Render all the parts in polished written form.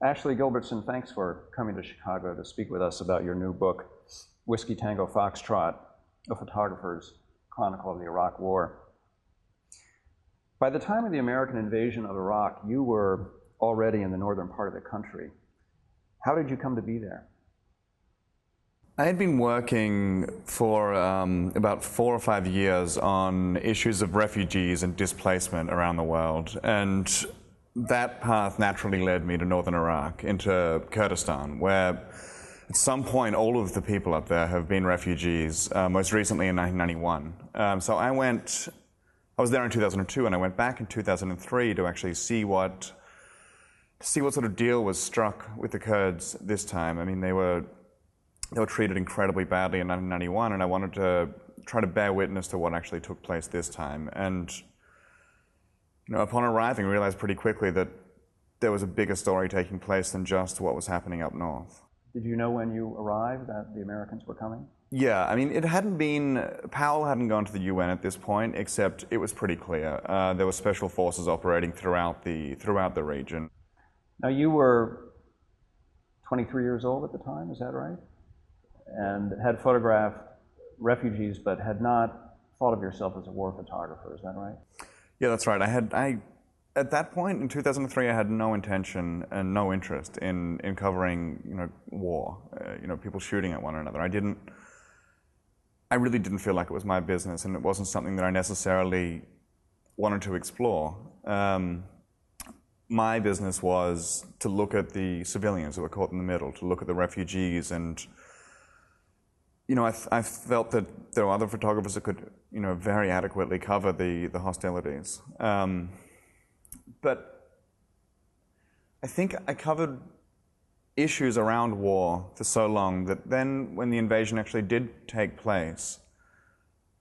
Ashley Gilbertson, thanks for coming to Chicago to speak with us about your new book, Whiskey Tango Foxtrot, A Photographer's Chronicle of the Iraq War. By the time of the American invasion of Iraq, you were already in the northern part of the country. How did you come to be there? I had been working for about 4 or 5 years on issues of refugees and displacement around the world, and that path naturally led me to northern Iraq, into Kurdistan, where at some point all of the people up there have been refugees, most recently in 1991. So I was there in 2002, and I went back in 2003 to actually see what sort of deal was struck with the Kurds this time. I mean, they were treated incredibly badly in 1991, and I wanted to try to bear witness to what actually took place this time. And upon arriving, I realized pretty quickly that there was a bigger story taking place than just what was happening up north. Did you know when you arrived that the Americans were coming? Yeah, I mean, Powell hadn't gone to the UN at this point, except it was pretty clear. There were special forces operating throughout the region. Now, you were 23 years old at the time, is that right? And had photographed refugees, but had not thought of yourself as a war photographer, is that right? Yeah, that's right. At that point in 2003, I had no intention and no interest in covering, war, people shooting at one another. I really didn't feel like it was my business, and it wasn't something that I necessarily wanted to explore. My business was to look at the civilians who were caught in the middle, to look at the refugees, and I felt that there were other photographers that could, very adequately cover the hostilities. But I think I covered issues around war for so long that then when the invasion actually did take place,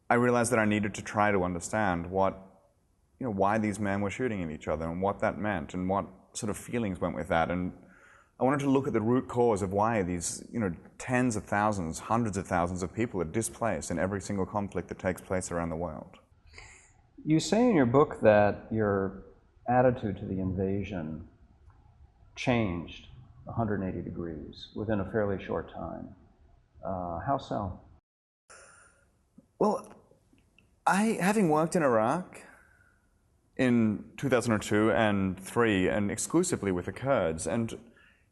I realized that I needed to try to understand why these men were shooting at each other and what that meant and what sort of feelings went with that. And I wanted to look at the root cause of why these, tens of thousands, hundreds of thousands of people are displaced in every single conflict that takes place around the world. You say in your book that your attitude to the invasion changed 180 degrees within a fairly short time. How so? Well, having worked in Iraq in 2002 and 2003, and exclusively with the Kurds, and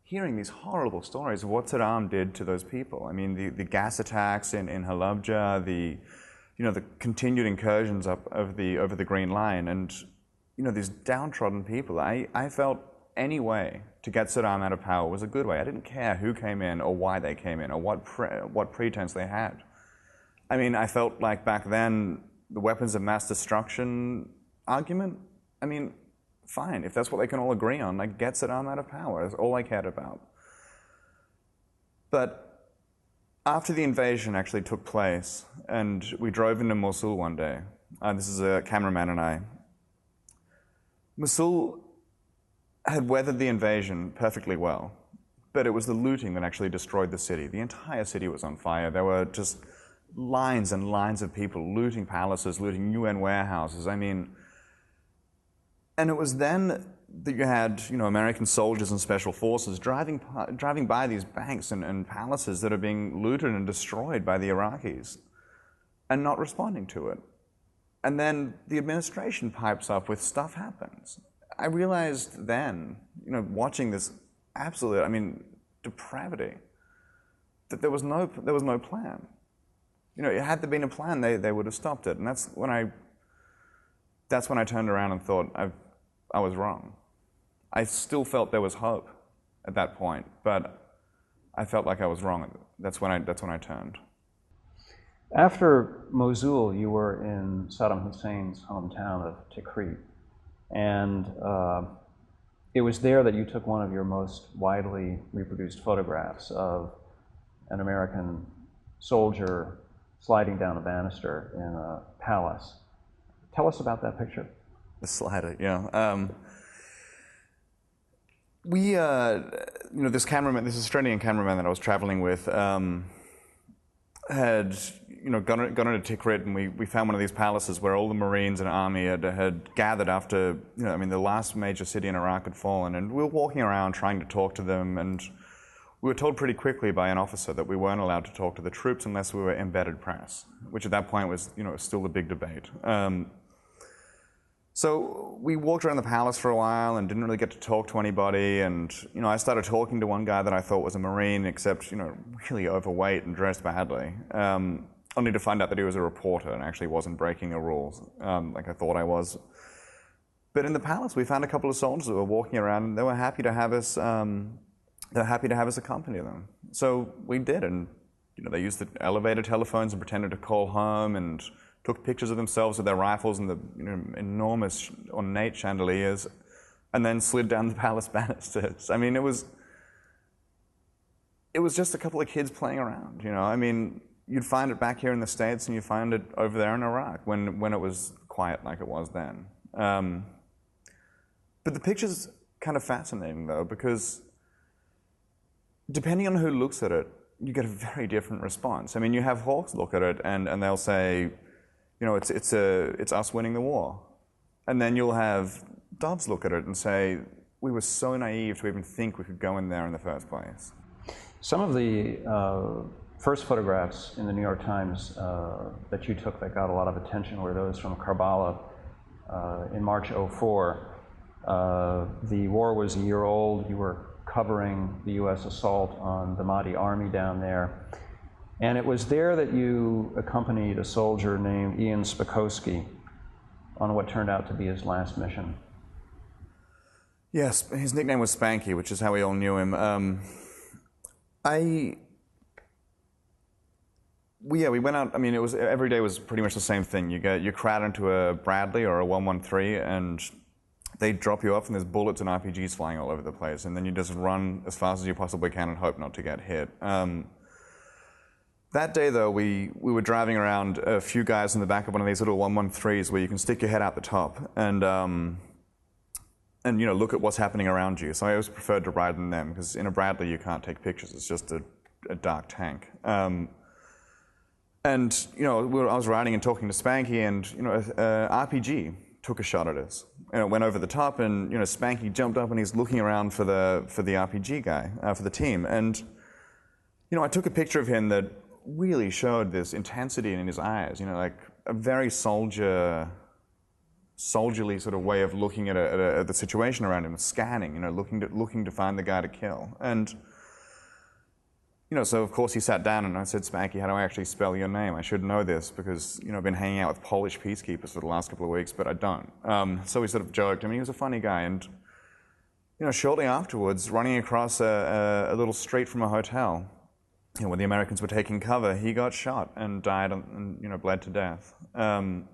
hearing these horrible stories of what Saddam did to those people. I mean, the gas attacks in Halabja, the continued incursions over the Green Line, and these downtrodden people. I felt any way to get Saddam out of power was a good way. I didn't care who came in or why they came in or what pretense they had. I mean, I felt like back then the weapons of mass destruction argument, I mean, fine, if that's what they can all agree on, like, get Saddam out of power. That's all I cared about. But after the invasion actually took place, and we drove into Mosul one day, this is a cameraman and I, Mosul had weathered the invasion perfectly well, but it was the looting that actually destroyed the city. The entire city was on fire. There were just lines and lines of people looting palaces, looting UN warehouses. I mean, and it was then that you had, American soldiers and special forces driving by these banks and palaces that are being looted and destroyed by the Iraqis and not responding to it. And then the administration pipes up with stuff happens. I realized then, watching this absolute, depravity, that there was no plan. Had there been a plan, they would have stopped it. And that's when I turned around and thought I was wrong. I still felt there was hope at that point, but I felt like I was wrong. That's when I turned. After Mosul, you were in Saddam Hussein's hometown of Tikrit, and it was there that you took one of your most widely reproduced photographs of an American soldier sliding down a banister in a palace. Tell us about that picture. The slider, yeah. This Australian cameraman that I was traveling with, had got into Tikrit, and we found one of these palaces where all the Marines and Army had gathered after, the last major city in Iraq had fallen, and we were walking around trying to talk to them, and we were told pretty quickly by an officer that we weren't allowed to talk to the troops unless we were embedded press, which at that point was, still a big debate. So we walked around the palace for a while and didn't really get to talk to anybody. And, I started talking to one guy that I thought was a Marine, except, really overweight and dressed badly. Only to find out that he was a reporter and actually wasn't breaking the rules, like I thought I was. But in the palace, we found a couple of soldiers that were walking around, and they were happy to have us, accompany them. So we did, and, they used the elevator telephones and pretended to call home and took pictures of themselves with their rifles and the enormous ornate chandeliers, and then slid down the palace banisters. I mean, it was just a couple of kids playing around, You'd find it back here in the States, and you'd find it over there in Iraq when it was quiet like it was then. But the picture's kind of fascinating, though, because depending on who looks at it, you get a very different response. I mean, you have hawks look at it, and they'll say, it's us winning the war. And then you'll have doves look at it and say, we were so naive to even think we could go in there in the first place. Some of the first photographs in the New York Times that you took that got a lot of attention were those from Karbala in March '04. The war was a year old. You were covering the U.S. assault on the Mahdi army down there. And it was there that you accompanied a soldier named Ian Spokowski on what turned out to be his last mission. Yes, his nickname was Spanky, which is how we all knew him. We went out. I mean, every day was pretty much the same thing. You crowd into a Bradley or a 113, and they drop you off, and there's bullets and RPGs flying all over the place, and then you just run as fast as you possibly can and hope not to get hit. That day, though, we were driving around a few guys in the back of one of these little 113s where you can stick your head out the top and look at what's happening around you. So I always preferred to ride in them, because in a Bradley you can't take pictures. It's just a dark tank. I was riding and talking to Spanky, and RPG took a shot at us. It went over the top, and Spanky jumped up and he's looking around for the RPG guy, for the team. And I took a picture of him that really showed this intensity in his eyes, like a very soldierly sort of way of looking at the situation around him, scanning, looking to find the guy to kill. And so of course he sat down, and I said, Spanky, how do I actually spell your name? I should know this, because I've been hanging out with Polish peacekeepers for the last couple of weeks, but I don't. So we sort of joked. I mean, he was a funny guy, and shortly afterwards, running across a little street from a hotel, when the Americans were taking cover, he got shot and died and bled to death. And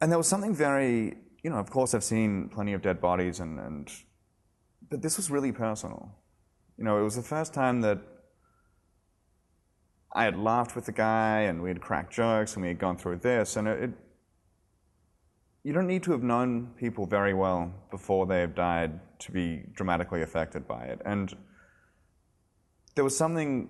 there was something very, of course I've seen plenty of dead bodies, but this was really personal. It was the first time that I had laughed with the guy, and we had cracked jokes, and we had gone through this, and you don't need to have known people very well before they have died to be dramatically affected by it. And there was something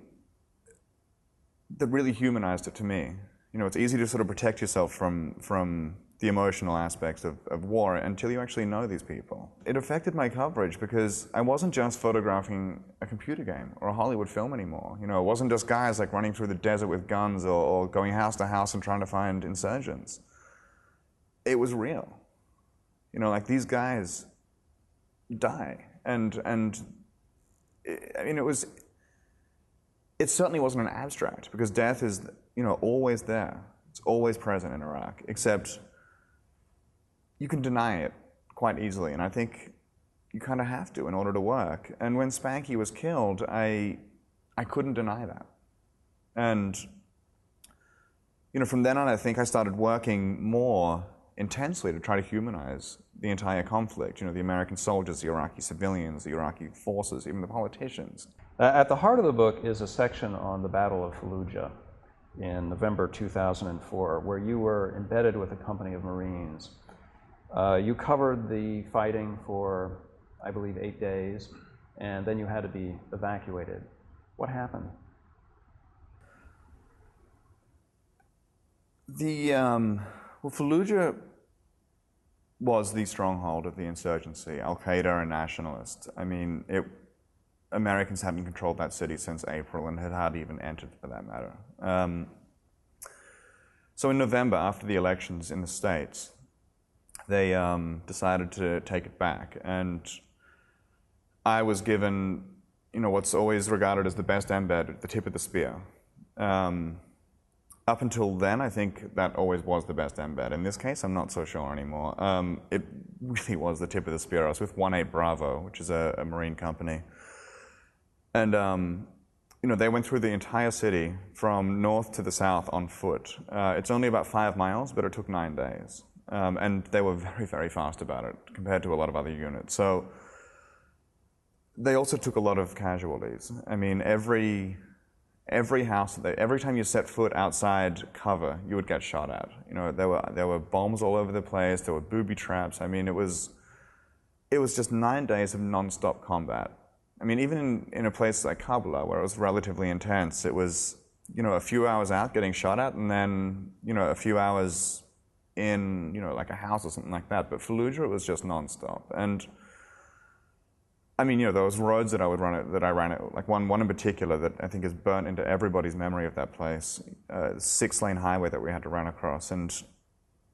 that really humanized it to me. It's easy to sort of protect yourself from the emotional aspects of war until you actually know these people. It affected my coverage because I wasn't just photographing a computer game or a Hollywood film anymore. It wasn't just guys like running through the desert with guns or going house to house and trying to find insurgents. It was real. Like these guys die. And I mean, it certainly wasn't an abstract, because death is, always there. It's always present in Iraq, except you can deny it quite easily, and I think you kind of have to in order to work. And when Spanky was killed, I couldn't deny that. And, from then on, I think I started working more intensely to try to humanize the entire conflict. The American soldiers, the Iraqi civilians, the Iraqi forces, even the politicians. At the heart of the book is a section on the Battle of Fallujah in November 2004, where you were embedded with a company of Marines. You covered the fighting for, I believe, 8 days, and then you had to be evacuated. What happened? Well, Fallujah was the stronghold of the insurgency, Al-Qaeda and nationalists. I mean, Americans hadn't controlled that city since April and had hardly even entered, for that matter. So in November, after the elections in the States, they decided to take it back. And I was given, what's always regarded as the best embed at the tip of the spear. Up until then, I think that always was the best embed. In this case, I'm not so sure anymore. It really was the tip of the spear. I was with 18 Bravo, which is a Marine company. And they went through the entire city from north to the south on foot. It's only about 5 miles, but it took 9 days. And they were very, very fast about it compared to a lot of other units. So they also took a lot of casualties. I mean, every house, every time you set foot outside cover, you would get shot at. There were bombs all over the place. There were booby traps. I mean, it was just 9 days of nonstop combat. I mean, even in a place like Kabul, where it was relatively intense, it was, a few hours out getting shot at, and then, a few hours in, like a house or something like that. But Fallujah, it was just nonstop. And I mean, those roads that I ran it, like one in particular that I think is burnt into everybody's memory of that place, 6-lane highway that we had to run across. And,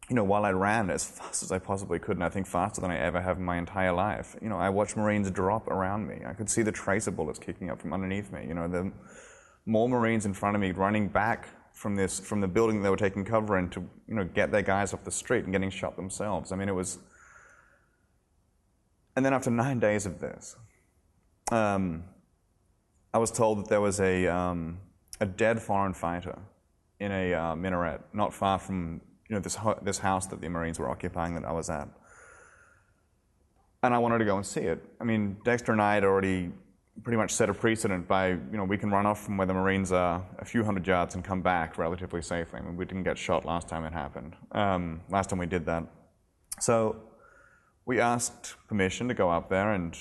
while I ran as fast as I possibly could, and I think faster than I ever have in my entire life, I watched Marines drop around me. I could see the tracer bullets kicking up from underneath me. The more Marines in front of me running back from the building they were taking cover in to, get their guys off the street and getting shot themselves. I mean, it was. And then after 9 days of this, I was told that there was a dead foreign fighter in a minaret not far from this house that the Marines were occupying that I was at. And I wanted to go and see it. I mean, Dexter and I had already pretty much set a precedent by, we can run off from where the Marines are a few hundred yards and come back relatively safely. I mean, we didn't get shot last time it happened, last time we did that. So we asked permission to go up there, and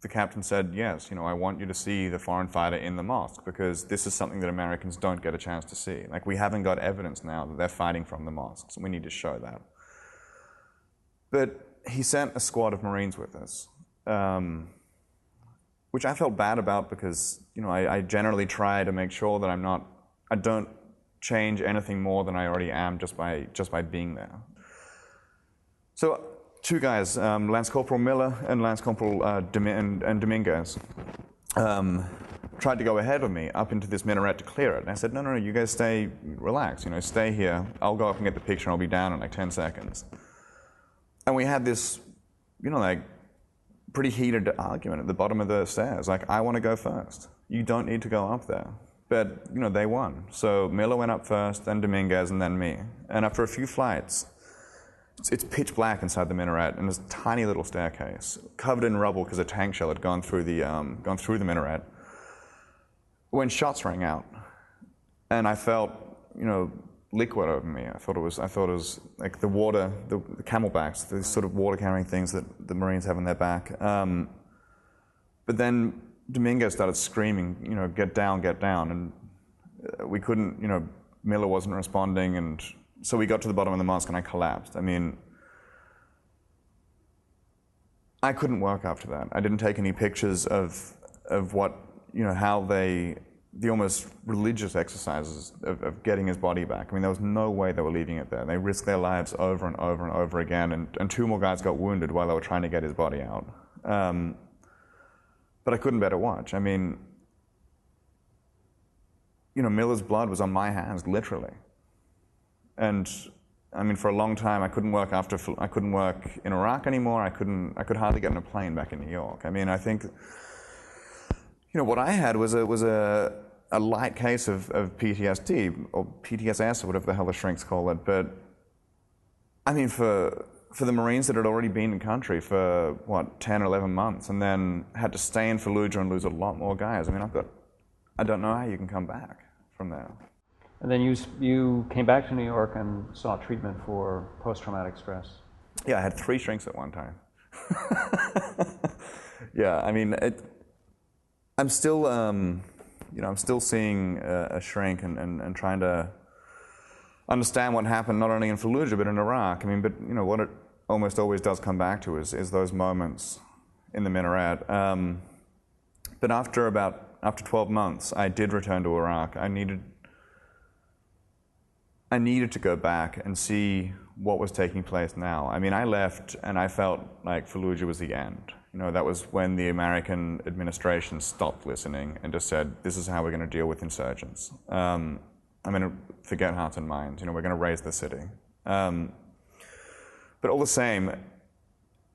the captain said, yes, I want you to see the foreign fighter in the mosque, because this is something that Americans don't get a chance to see. Like, we haven't got evidence now that they're fighting from the mosques, and we need to show that. But he sent a squad of Marines with us, which I felt bad about because, I generally try to make sure that I don't change anything more than I already am just by being there. So 2 guys, Lance Corporal Miller and Lance Corporal Dominguez, tried to go ahead of me up into this minaret to clear it. And I said, no, you guys stay, relax, stay here. I'll go up and get the picture and I'll be down in like 10 seconds. And we had this, like, pretty heated argument at the bottom of the stairs. Like, I want to go first. You don't need to go up there. But, they won. So Miller went up first, then Dominguez, and then me. And after a few flights, it's pitch black inside the minaret, and there's a tiny little staircase covered in rubble because a tank shell had gone through the minaret. When shots rang out, and I felt, liquid over me. I thought it was like the water, the camelbacks, the sort of water-carrying things that the Marines have on their back. But then Dominguez started screaming, get down, and we couldn't, Miller wasn't responding, and so we got to the bottom of the mosque and I collapsed. I mean, I couldn't work after that. I didn't take any pictures of what, how the almost religious exercises of getting his body back. I mean, there was no way they were leaving it there. They risked their lives over and over and over again, and 2 more guys got wounded while they were trying to get his body out. But I couldn't bear to watch. I mean, Miller's blood was on my hands, literally. And I mean, for a long time, I couldn't work in Iraq anymore. I could hardly get on a plane back in New York. I mean, I think, what I had was a light case of PTSD, or PTSS, or whatever the hell the shrinks call it. But I mean, for the Marines that had already been in country for 10 or 11 months, and then had to stay in Fallujah and lose a lot more guys. I mean, I don't know how you can come back from there. And then you came back to New York and sought treatment for post-traumatic stress. Yeah, I had 3 shrinks at one time. Yeah, I mean, I'm still, I'm still seeing a shrink and trying to understand what happened not only in Fallujah but in Iraq. I mean, but you know what it almost always does come back to is those moments in the minaret. But after 12 months, I did return to Iraq. I needed to go back and see what was taking place now. I mean, I left and I felt like Fallujah was the end. You know, that was when the American administration stopped listening and just said, this is how we're going to deal with insurgents. I'm going to forget hearts and minds. You know, we're going to raise the city. But all the same,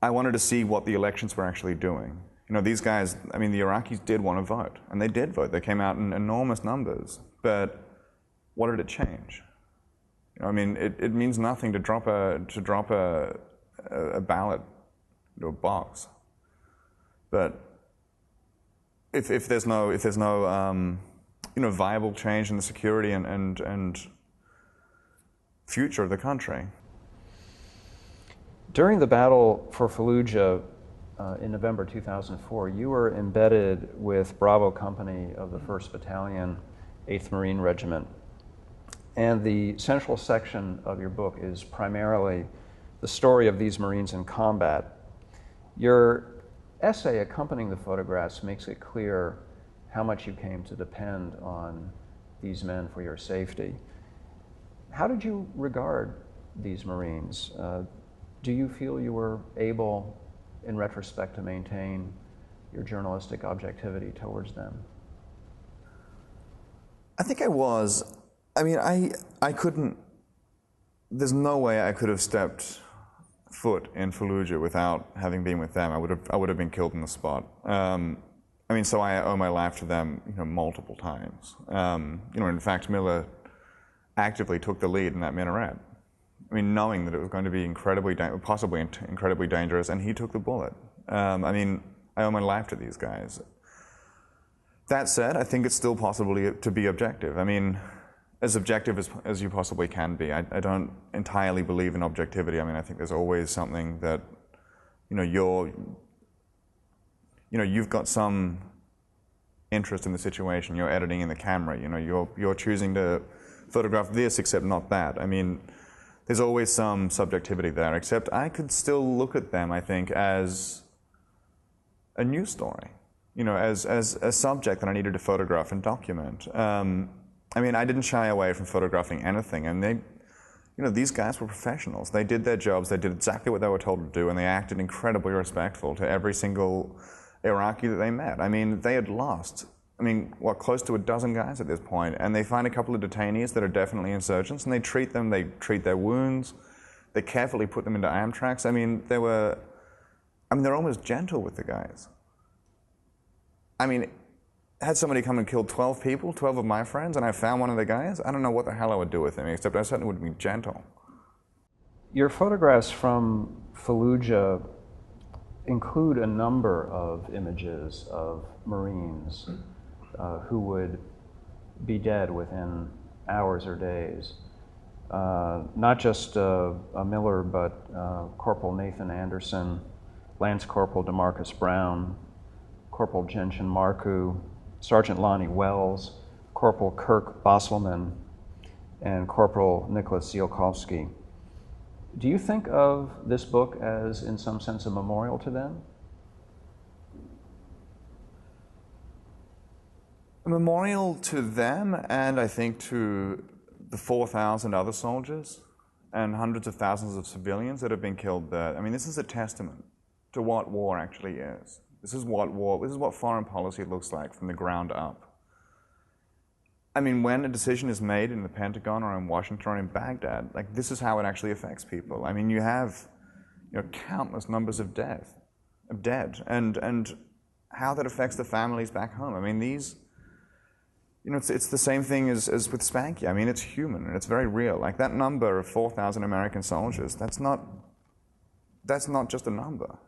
I wanted to see what the elections were actually doing. You know, these guys, I mean, the Iraqis did want to vote, and they did vote. They came out in enormous numbers. But what did it change? You know, I mean, it means nothing to drop a ballot into a box. But if there's no you know, viable change in the security and future of the country. During the battle for Fallujah in November 2004, you were embedded with Bravo Company of the 1st Battalion, 8th Marine Regiment. And the central section of your book is primarily the story of these Marines in combat. Your essay accompanying the photographs makes it clear how much you came to depend on these men for your safety. How did you regard these Marines? Do you feel you were able, in retrospect, to maintain your journalistic objectivity towards them? I think I was. I mean, I couldn't, there's no way I could have stepped foot in Fallujah without having been with them. I would have been killed on the spot. I mean, so I owe my life to them, you know, multiple times. You know, in fact, Miller actively took the lead in that minaret. I mean, knowing that it was going to be possibly incredibly dangerous, and he took the bullet. I mean, I owe my life to these guys. That said, I think it's still possible to be objective. I mean, as objective as you possibly can be. I don't entirely believe in objectivity. I mean, I think there's always something that, you know, you've got some interest in the situation. You're editing in the camera. You know, you're choosing to photograph this, except not that. I mean, there's always some subjectivity there. Except I could still look at them, I think, as a news story. You know, as a subject that I needed to photograph and document. I mean, I didn't shy away from photographing anything, and you know, these guys were professionals. They did their jobs, they did exactly what they were told to do, and they acted incredibly respectful to every single Iraqi that they met. I mean, they had lost, I mean, what, close to a dozen guys at this point, and they find a couple of detainees that are definitely insurgents, and they treat their wounds, they carefully put them into Amtraks. I mean, they're almost gentle with the guys. I mean, had somebody come and kill 12 people, 12 of my friends, and I found one of the guys, I don't know what the hell I would do with him, except I certainly would be gentle. Your photographs from Fallujah include a number of images of Marines who would be dead within hours or days. Not just Miller, but Corporal Nathan Anderson, Lance Corporal DeMarcus Brown, Corporal Genshin Marku, Sergeant Lonnie Wells, Corporal Kirk Bosselman, and Corporal Nicholas Ziolkowski. Do you think of this book as, in some sense, a memorial to them? A memorial to them, and I think to the 4,000 other soldiers and hundreds of thousands of civilians that have been killed there. I mean, this is a testament to what war actually is. This is what foreign policy looks like from the ground up. I mean, when a decision is made in the Pentagon or in Washington or in Baghdad, like, this is how it actually affects people. I mean, you have, you know, countless numbers of dead, and how that affects the families back home. I mean, these, you know, it's the same thing as with Spanky. I mean, it's human and it's very real. Like, that number of 4,000 American soldiers, that's not just a number.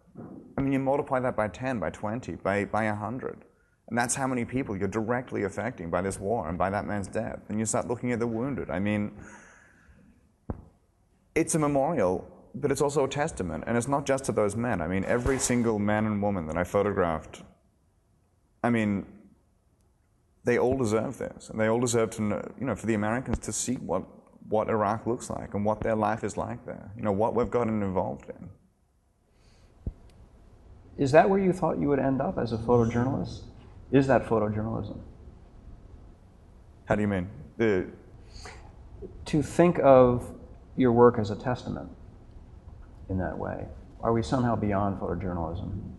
I mean, you multiply that by 10, by 20, by 100. And that's how many people you're directly affecting by this war and by that man's death. And you start looking at the wounded. I mean, it's a memorial, but it's also a testament. And it's not just to those men. I mean, every single man and woman that I photographed, I mean, they all deserve this. And they all deserve to know, you know, for the Americans to see what what Iraq looks like and what their life is like there, you know, what we've gotten involved in. Is that where you thought you would end up as a photojournalist? Is that photojournalism? How do you mean? To think of your work as a testament in that way. Are we somehow beyond photojournalism?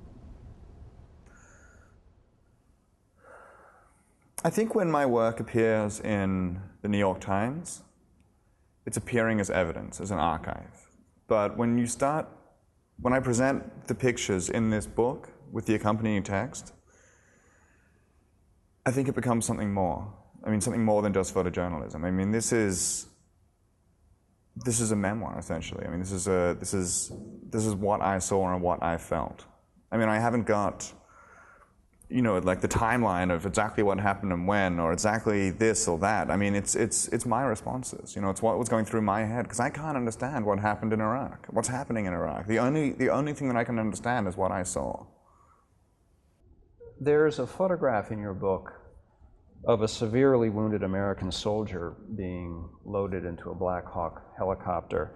I think when my work appears in the New York Times, it's appearing as evidence, as an archive. But when I present the pictures in this book with the accompanying text, I think it becomes something more. I mean, something more than just photojournalism. I mean, this is a memoir, essentially. I mean, this is what I saw and what I felt. I mean, I haven't got, you know, like the timeline of exactly what happened and when, or exactly this or that. I mean, it's my responses. You know, it's what was going through my head, because I can't understand what happened in Iraq, what's happening in Iraq. The only thing that I can understand is what I saw. There's a photograph in your book of a severely wounded American soldier being loaded into a Black Hawk helicopter.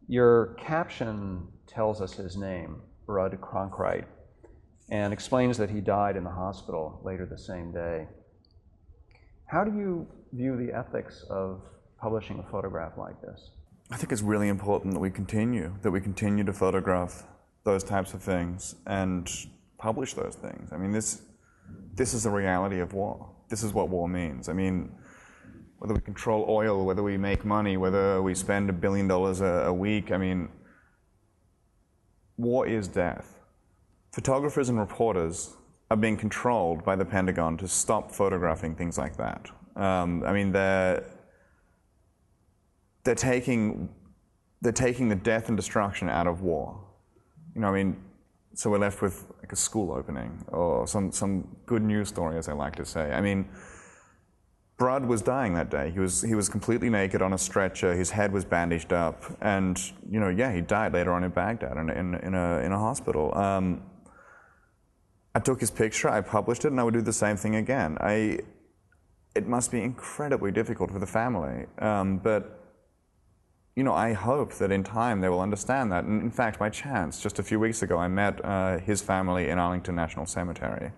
Your caption tells us his name, Rudd Cronkite, and explains that he died in the hospital later the same day. How do you view the ethics of publishing a photograph like this? I think it's really important that we continue to photograph those types of things and publish those things. I mean, this is the reality of war. This is what war means. I mean, whether we control oil, whether we make money, whether we spend $1 billion a week, I mean, war is death. Photographers and reporters are being controlled by the Pentagon to stop photographing things like that. I mean, they're taking the death and destruction out of war. You know, I mean, so we're left with like a school opening or some good news story, as I like to say. I mean, Rudd was dying that day. He was completely naked on a stretcher. His head was bandaged up, and you know, yeah, he died later on in Baghdad in a hospital. I took his picture, I published it, and I would do the same thing again. It must be incredibly difficult for the family, but you know, I hope that in time they will understand that. And in fact, by chance, just a few weeks ago, I met his family in Arlington National Cemetery.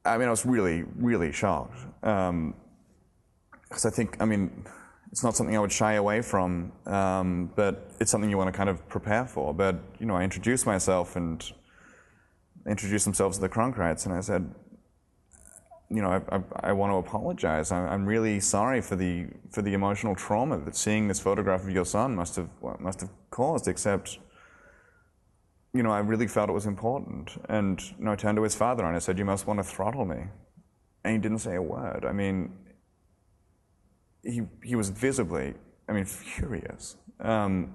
I mean, I was really, really shocked. Because I think, I mean, it's not something I would shy away from, but it's something you want to kind of prepare for. But, you know, I introduced myself and introduced themselves to the Cronkites, and I said, you know, I want to apologize. I'm really sorry for the emotional trauma that seeing this photograph of your son must have caused. Except, you know, I really felt it was important. And you know, I turned to his father and I said, "You must want to throttle me," and he didn't say a word. I mean, he was visibly, I mean, furious. I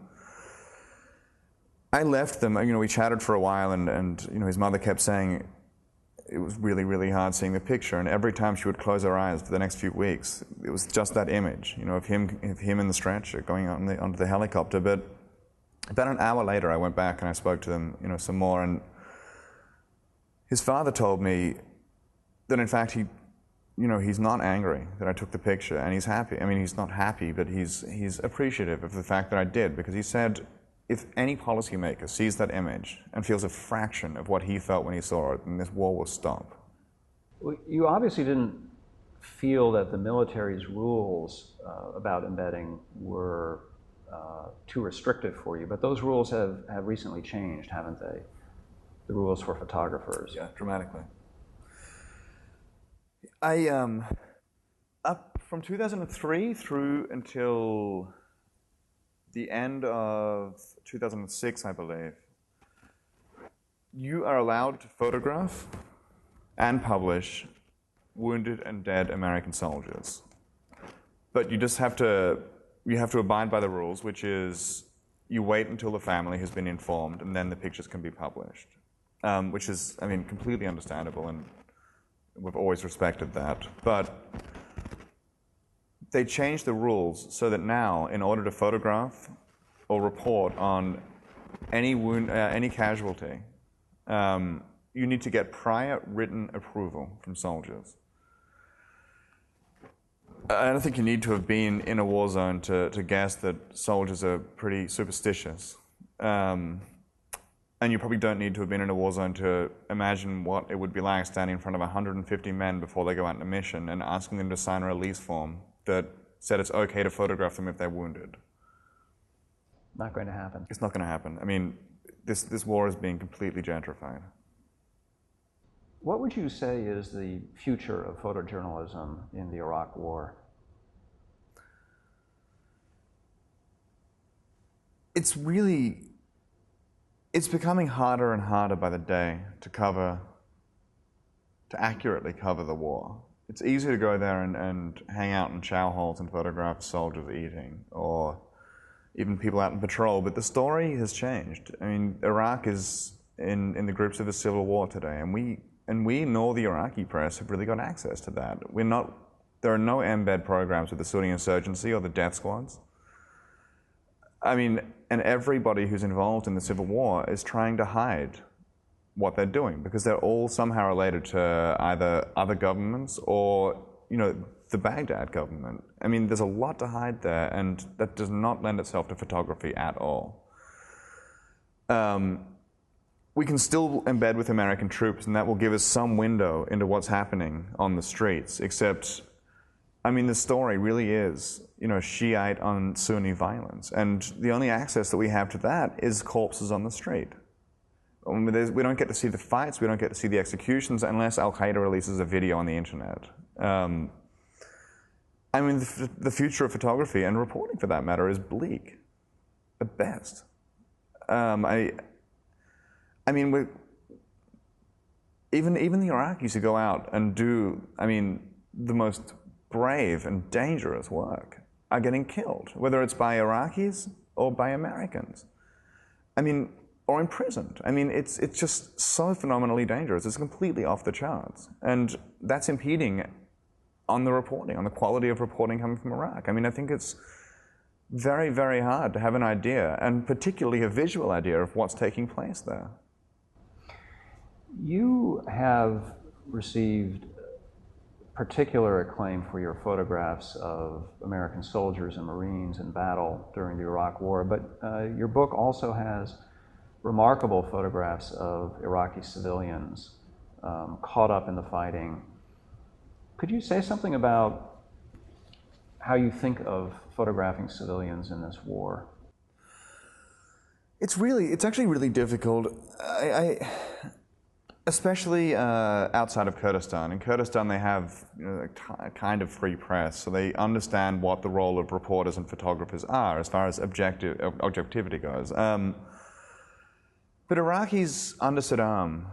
left them. You know, we chatted for a while, and you know, his mother kept saying it was really, really hard seeing the picture, and every time she would close her eyes for the next few weeks, it was just that image, you know, of him in the stretcher going onto the helicopter. But about an hour later, I went back and I spoke to them, you know, some more, and his father told me that in fact you know, he's not angry that I took the picture, and he's happy. I mean, he's not happy, but he's appreciative of the fact that I did, because he said, if any policymaker sees that image and feels a fraction of what he felt when he saw it, then this war will stop. Well, you obviously didn't feel that the military's rules about embedding were too restrictive for you, but those rules have recently changed, haven't they? The rules for photographers. Yeah, dramatically. I up from 2003 through until the end of 2006, I believe, you are allowed to photograph and publish wounded and dead American soldiers. But you just have to abide by the rules, which is you wait until the family has been informed, and then the pictures can be published, which is, I mean, completely understandable, and we've always respected that. But they changed the rules so that now, in order to photograph or report on any casualty, you need to get prior written approval from soldiers. I don't think you need to have been in a war zone to guess that soldiers are pretty superstitious. And you probably don't need to have been in a war zone to imagine what it would be like standing in front of 150 men before they go out on a mission and asking them to sign a release form that said it's okay to photograph them if they're wounded. Not going to happen. It's not going to happen. I mean, this war is being completely gentrified. What would you say is the future of photojournalism in the Iraq War? It's becoming harder and harder by the day to accurately cover the war. It's easy to go there and hang out in chow halls and photograph soldiers eating, or even people out in patrol, but the story has changed. I mean, Iraq is in the grips of a civil war today, and we nor the Iraqi press have really got access to that. There are no embed programs with the Sunni insurgency or the death squads. I mean, and everybody who's involved in the civil war is trying to hide what they're doing because they're all somehow related to either other governments or, the Baghdad government. I mean, there's a lot to hide there, and that does not lend itself to photography at all. We can still embed with American troops, and that will give us some window into what's happening on the streets, except, I mean, the story really is, Shiite on Sunni violence, and the only access that we have to that is corpses on the street. We don't get to see the fights, we don't get to see the executions unless Al-Qaeda releases a video on the internet. I mean, the future of photography and reporting, for that matter, is bleak, at best. I mean, even the Iraqis who go out and do, the most brave and dangerous work are getting killed, whether it's by Iraqis or by Americans. Or imprisoned. It's just so phenomenally dangerous. It's completely off the charts. And that's impeding on the reporting, on the quality of reporting coming from Iraq. I think it's very, very hard to have an idea, and particularly a visual idea of what's taking place there. You have received particular acclaim for your photographs of American soldiers and Marines in battle during the Iraq War, but your book also has remarkable photographs of Iraqi civilians caught up in the fighting. Could you say something about how you think of photographing civilians in this war? It's actually really difficult. Especially outside of Kurdistan. In Kurdistan, they have a kind of free press, so they understand what the role of reporters and photographers are as far as objectivity goes. But Iraqis under Saddam,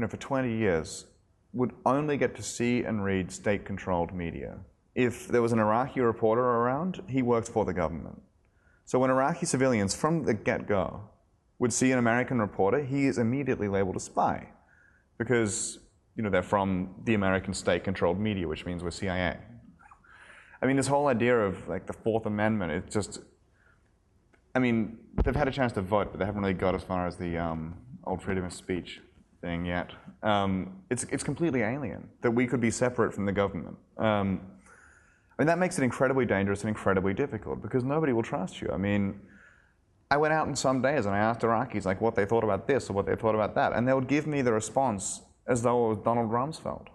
for 20 years, would only get to see and read state-controlled media. If there was an Iraqi reporter around, he worked for the government. So when Iraqi civilians, from the get-go, would see an American reporter, he is immediately labeled a spy, because they're from the American state-controlled media, which means we're CIA. This whole idea of the Fourth Amendment, it's just, they've had a chance to vote, but they haven't really got as far as the old freedom of speech thing yet. It's completely alien that we could be separate from the government. That makes it incredibly dangerous and incredibly difficult because nobody will trust you. I went out on some days and I asked Iraqis what they thought about this or what they thought about that, and they would give me the response as though it was Donald Rumsfeld.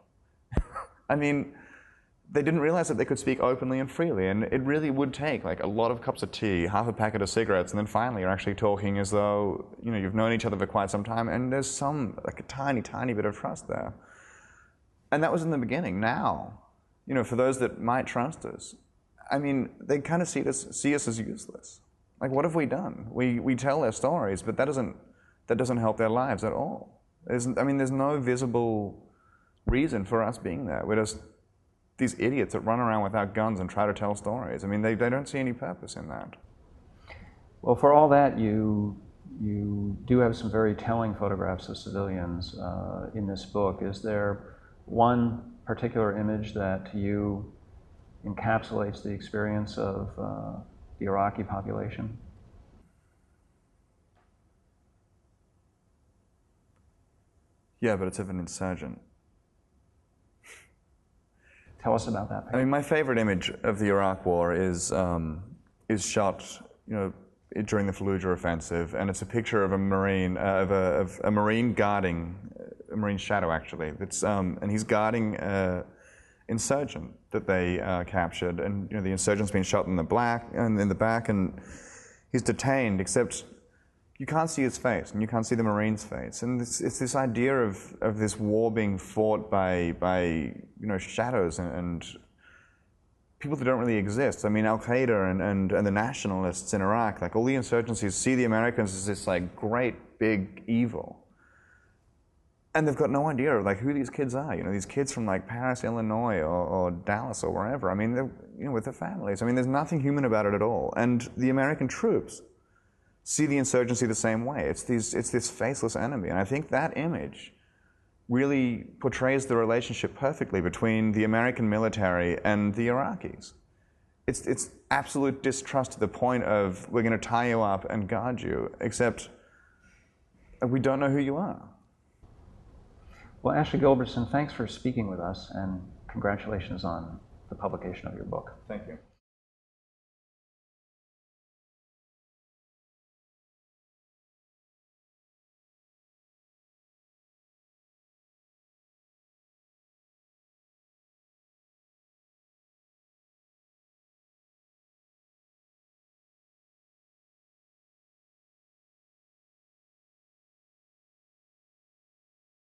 They didn't realize that they could speak openly and freely, and it really would take a lot of cups of tea, half a packet of cigarettes, and then finally you're actually talking as though you've known each other for quite some time, and there's a tiny, tiny bit of trust there. And that was in the beginning. Now, for those that might trust us, they kind of see us as useless. What have we done? We tell their stories, but that doesn't help their lives at all. There's no visible reason for us being there. We're just these idiots that run around without guns and try to tell stories. They don't see any purpose in that. Well, for all that, you do have some very telling photographs of civilians in this book. Is there one particular image that to you encapsulates the experience of the Iraqi population? Yeah, but it's of an insurgent. Tell us about that I painting. mean, my favorite image of the Iraq War is shot, during the Fallujah offensive, and it's a picture of a Marine, of a Marine guarding, a Marine shadow actually. That's and he's guarding insurgent that they captured, and the insurgent's been shot in the back, and he's detained. Except you can't see his face, and you can't see the Marine's face, and it's this idea of this war being fought by shadows and people that don't really exist. I mean, Al Qaeda and the nationalists in Iraq, like all the insurgencies, see the Americans as this like great big evil. And they've got no idea of like who these kids are. These kids from like Paris, Illinois, or Dallas, or wherever. I mean, they're with their families. I mean, there's nothing human about it at all. And the American troops see the insurgency the same way. It's this faceless enemy. And I think that image really portrays the relationship perfectly between the American military and the Iraqis. It's absolute distrust to the point of, we're going to tie you up and guard you, except we don't know who you are. Well, Ashley Gilbertson, thanks for speaking with us, and congratulations on the publication of your book. Thank you.